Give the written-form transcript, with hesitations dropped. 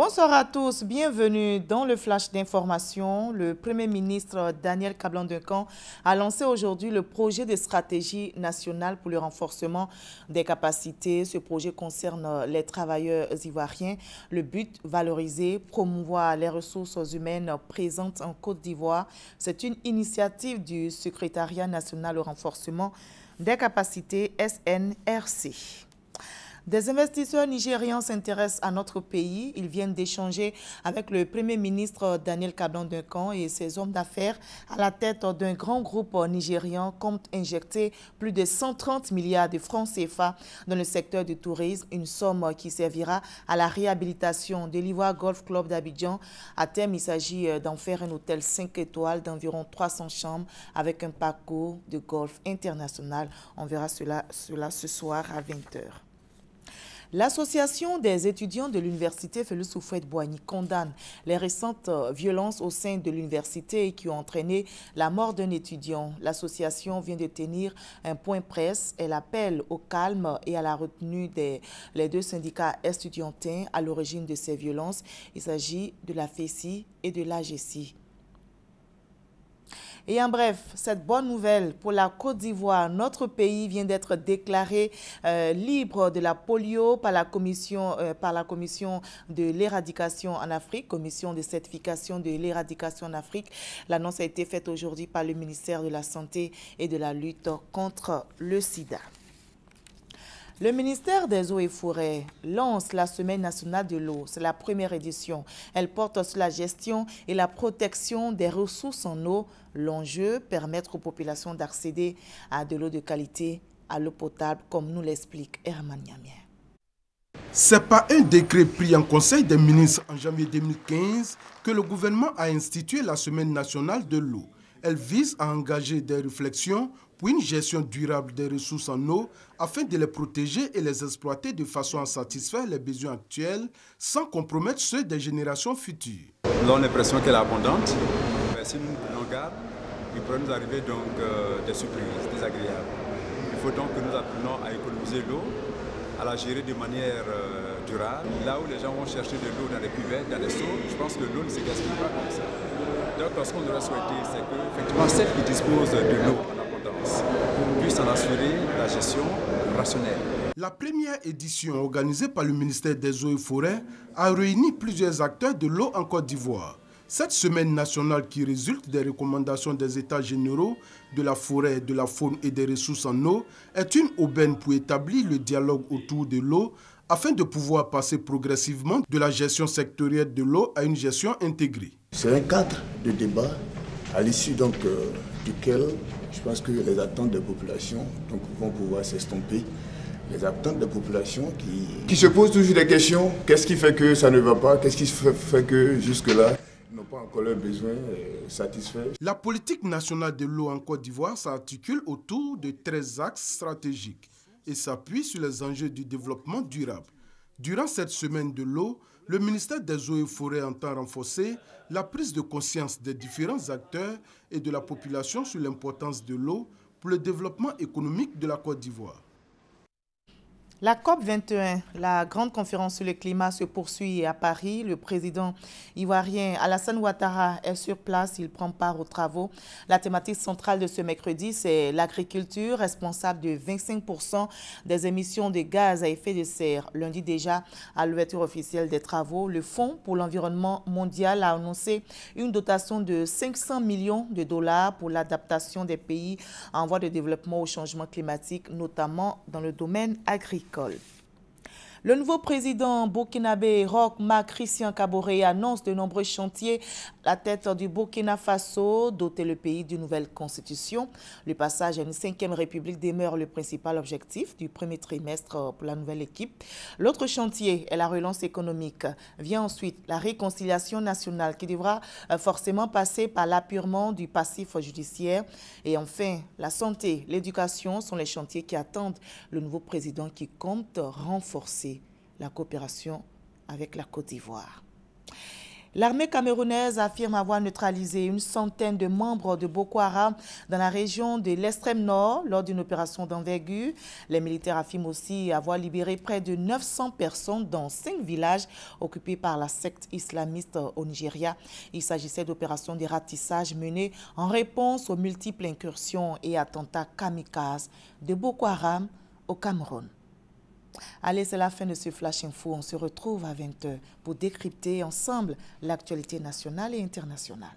Bonsoir à tous, bienvenue dans le flash d'information. Le Premier ministre Daniel Kablan-Duncan a lancé aujourd'hui le projet de stratégie nationale pour le renforcement des capacités. Ce projet concerne les travailleurs ivoiriens. Le but, valoriser, promouvoir les ressources humaines présentes en Côte d'Ivoire. C'est une initiative du Secrétariat national au renforcement des capacités SNRC. Des investisseurs nigérians s'intéressent à notre pays. Ils viennent d'échanger avec le Premier ministre Daniel Kablan-Duncan et ses hommes d'affaires à la tête d'un grand groupe nigérian compte injecter plus de 130 milliards de francs CFA dans le secteur du tourisme, une somme qui servira à la réhabilitation de l'Ivoire Golf Club d'Abidjan. À terme, il s'agit d'en faire un hôtel 5 étoiles d'environ 300 chambres avec un parcours de golf international. On verra cela ce soir à 20h. L'Association des étudiants de l'Université Félix Houphouët-Boigny condamne les récentes violences au sein de l'université qui ont entraîné la mort d'un étudiant. L'association vient de tenir un point presse. Elle appelle au calme et à la retenue des deux syndicats estudiantins à l'origine de ces violences. Il s'agit de la FESI et de l'AGESI. Et en bref, cette bonne nouvelle pour la Côte d'Ivoire, notre pays vient d'être déclaré libre de la polio par la commission de l'éradication en Afrique, commission de certification de l'éradication en Afrique. L'annonce a été faite aujourd'hui par le ministère de la Santé et de la lutte contre le sida. Le ministère des Eaux et Forêts lance la Semaine nationale de l'eau. C'est la première édition. Elle porte sur la gestion et la protection des ressources en eau. L'enjeu, permettre aux populations d'accéder à de l'eau de qualité, à l'eau potable, comme nous l'explique Herman Niamier. C'est par un décret pris en Conseil des ministres en janvier 2015 que le gouvernement a institué la Semaine nationale de l'eau. Elle vise à engager des réflexions pour une gestion durable des ressources en eau afin de les protéger et les exploiter de façon à satisfaire les besoins actuels sans compromettre ceux des générations futures. L'on a l'impression qu'elle est abondante, mais si nous nous prenons garde, il pourrait nous arriver donc des surprises désagréables. Il faut donc que nous apprenions à économiser l'eau, à la gérer de manière durable. Là où les gens vont chercher de l'eau dans les cuvettes, dans les seaux, je pense que l'eau ne se gaspille pas comme ça. Donc ce qu'on aurait souhaité, c'est que effectivement celles qui disposent de l'eau en abondance puissent en assurer la gestion rationnelle. La première édition organisée par le ministère des Eaux et Forêts a réuni plusieurs acteurs de l'eau en Côte d'Ivoire. Cette semaine nationale qui résulte des recommandations des États généraux de la forêt, de la faune et des ressources en eau est une aubaine pour établir le dialogue autour de l'eau afin de pouvoir passer progressivement de la gestion sectorielle de l'eau à une gestion intégrée. C'est un cadre de débat à l'issue duquel je pense que les attentes des populations vont pouvoir s'estomper. Les attentes des populations qui se posent toujours des questions. Qu'est-ce qui fait que ça ne va pas? Qu'est-ce qui fait que jusque-là n'ont pas encore leurs besoins satisfaits? La politique nationale de l'eau en Côte d'Ivoire s'articule autour de 13 axes stratégiques et s'appuie sur les enjeux du développement durable. Durant cette semaine de l'eau, le ministère des Eaux et Forêts entend renforcer la prise de conscience des différents acteurs et de la population sur l'importance de l'eau pour le développement économique de la Côte d'Ivoire. La COP21, la grande conférence sur le climat, se poursuit à Paris. Le président ivoirien Alassane Ouattara est sur place. Il prend part aux travaux. La thématique centrale de ce mercredi, c'est l'agriculture, responsable de 25% des émissions de gaz à effet de serre. Lundi déjà, à l'ouverture officielle des travaux, le Fonds pour l'environnement mondial a annoncé une dotation de 500 millions de dollars pour l'adaptation des pays en voie de développement au changement climatique, notamment dans le domaine agricole. Le nouveau président burkinabé Roch Marc Christian Kaboré annonce de nombreux chantiers à la tête du Burkina Faso, doter le pays d'une nouvelle constitution. Le passage à une 5e république demeure le principal objectif du premier trimestre pour la nouvelle équipe. L'autre chantier est la relance économique. Vient ensuite la réconciliation nationale qui devra forcément passer par l'appurement du passif judiciaire. Et enfin, la santé, l'éducation sont les chantiers qui attendent le nouveau président qui compte renforcer la coopération avec la Côte d'Ivoire. L'armée camerounaise affirme avoir neutralisé une centaine de membres de Boko Haram dans la région de l'extrême nord lors d'une opération d'envergure. Les militaires affirment aussi avoir libéré près de 900 personnes dans 5 villages occupés par la secte islamiste au Nigeria. Il s'agissait d'opérations de ratissage menées en réponse aux multiples incursions et attentats kamikazes de Boko Haram au Cameroun. Allez, c'est la fin de ce Flash Info. On se retrouve à 20h pour décrypter ensemble l'actualité nationale et internationale.